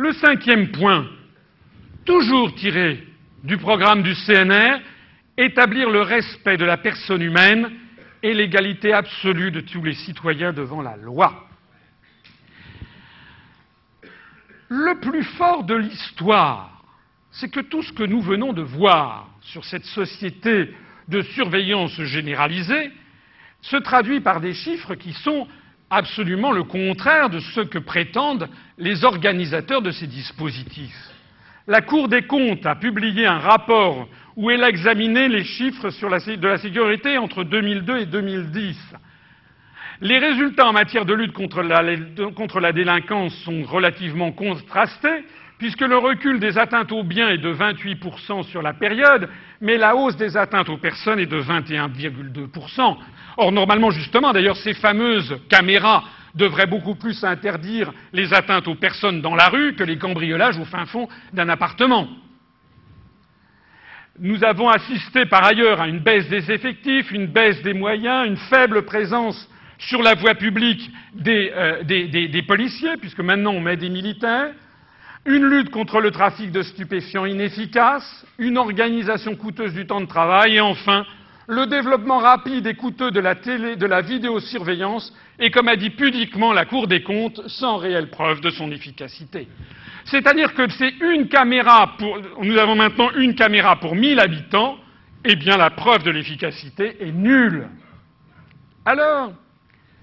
Le cinquième point, toujours tiré du programme du CNR, établir le respect de la personne humaine et l'égalité absolue de tous les citoyens devant la loi. Le plus fort de l'histoire, c'est que tout ce que nous venons de voir sur cette société de surveillance généralisée se traduit par des chiffres qui sont absolument le contraire de ce que prétendent les organisateurs de ces dispositifs. La Cour des comptes a publié un rapport où elle a examiné les chiffres de la sécurité entre 2002 et 2010. Les résultats en matière de lutte contre la délinquance sont relativement contrastés, puisque le recul des atteintes aux biens est de 28% sur la période, mais la hausse des atteintes aux personnes est de 21,2%. Or, normalement, justement, d'ailleurs, ces fameuses caméras devraient beaucoup plus interdire les atteintes aux personnes dans la rue que les cambriolages au fin fond d'un appartement. Nous avons assisté par ailleurs à une baisse des effectifs, une baisse des moyens, une faible présence sur la voie publique des policiers, puisque maintenant on met des militaires, une lutte contre le trafic de stupéfiants inefficace, une organisation coûteuse du temps de travail et enfin le développement rapide et coûteux de la vidéosurveillance et, comme a dit pudiquement la Cour des comptes, sans réelle preuve de son efficacité. C'est-à-dire que c'est nous avons maintenant une caméra pour 1000 habitants, eh bien la preuve de l'efficacité est nulle. Alors,